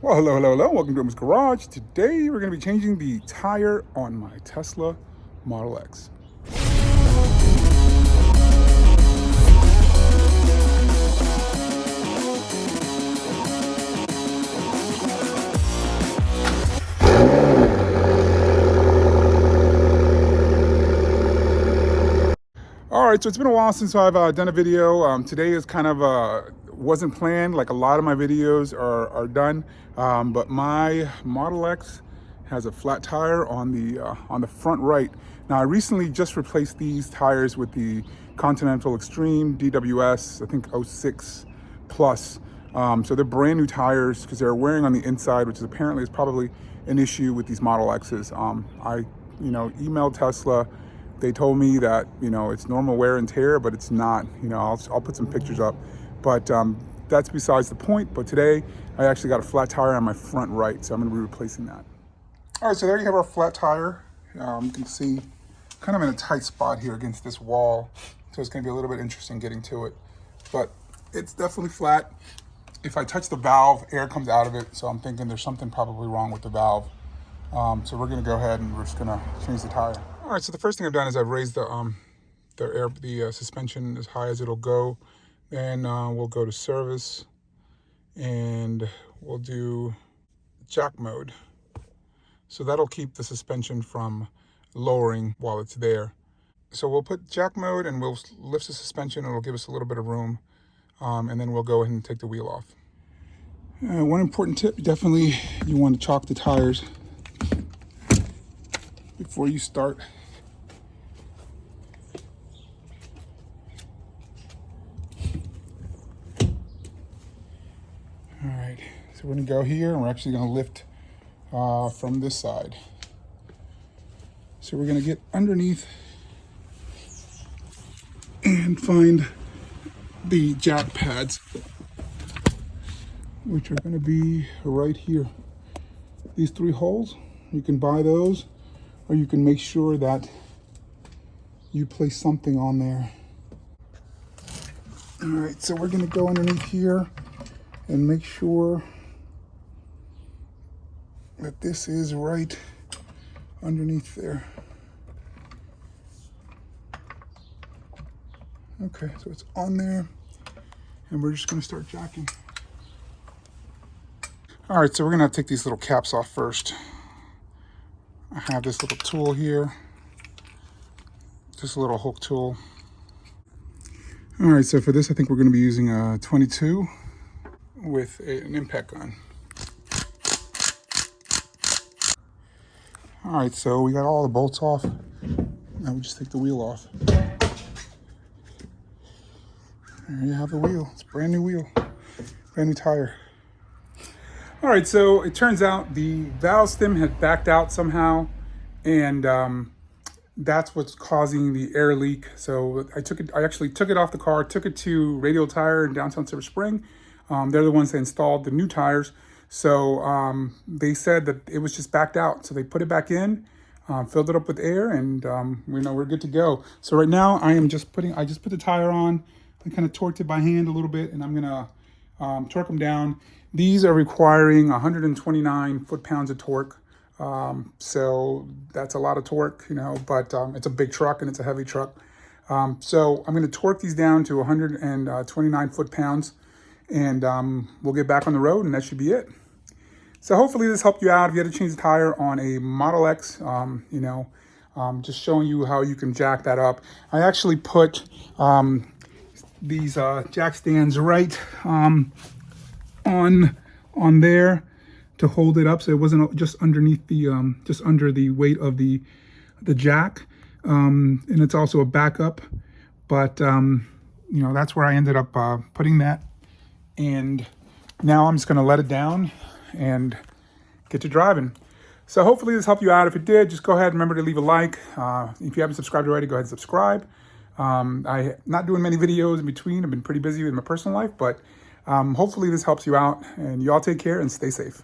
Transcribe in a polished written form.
Well, hello. Welcome to M's Garage. Today, we're going to be changing the tire on my Tesla Model X. All right, so it's been a while since I've done a video. Today is kind of wasn't planned, like a lot of my videos are done, but my Model X has a flat tire on the front right. Now I recently just replaced these tires with the Continental Extreme DWS, I think 06 Plus. So they're brand new tires because they're wearing on the inside, which is apparently is probably an issue with these Model X's. I emailed Tesla. They told me that, it's normal wear and tear, but it's not. I'll put some pictures up. But that's besides the point. But today, I actually got a flat tire on my front right, so I'm going to be replacing that. All right, so there you have our flat tire. You can see kind of in a tight spot here against this wall. So it's going to be a little bit interesting getting to it. But it's definitely flat. If I touch the valve, air comes out of it. So I'm thinking there's something probably wrong with the valve. So we're going to go ahead and we're just going to change the tire. All right, so the first thing I've done is I've raised the suspension as high as it'll go. Then we'll go to service and we'll do jack mode. So that'll keep the suspension from lowering while it's there. So we'll put jack mode and we'll lift the suspension. It'll give us a little bit of room. And then we'll go ahead and take the wheel off. One important tip, definitely you want to chalk the tires before you start. All right, so we're gonna go here and we're actually gonna lift from this side. So we're gonna get underneath and find the jack pads, which are gonna be right here. These 3 holes, you can buy those, or you can make sure that you place something on there. All right, so we're gonna go underneath here and make sure that this is right underneath there. Okay, so it's on there, and we're just gonna start jacking. All right, so we're gonna have to take these little caps off first. I have this little tool here, just a little hook tool. All right, so for this, I think we're gonna be using a 22 with an impact gun. All right, so we got all the bolts off. Now we just take the wheel off. There you have the wheel. It's a brand new wheel, brand new tire. All right, so it turns out the valve stem had backed out somehow, and that's what's causing the air leak. So I actually took it off the car, took it to Radial Tire in downtown Silver Spring. They're the ones that installed the new tires. So they said that it was just backed out. So they put it back in, filled it up with air, and we're good to go. So right now I just put the tire on. I kind of torqued it by hand a little bit, and I'm gonna torque them down. These are requiring 129 foot-pounds of torque. So that's a lot of torque, but it's a big truck and it's a heavy truck. So I'm gonna torque these down to 129 foot-pounds, and we'll get back on the road, and that should be it. So hopefully this helped you out. If you had to change the tire on a Model X, just showing you how you can jack that up. I actually put these jack stands right on there to hold it up, so it wasn't just underneath the just under the weight of the jack, and it's also a backup. But that's where I ended up putting that, and now I'm just going to let it down and get to driving. So hopefully this helped you out. If it did, just go ahead and remember to leave a like. If you haven't subscribed already, go ahead and subscribe. I'm not doing many videos in between. I've been pretty busy with my personal life, but hopefully this helps you out, and you all take care and stay safe.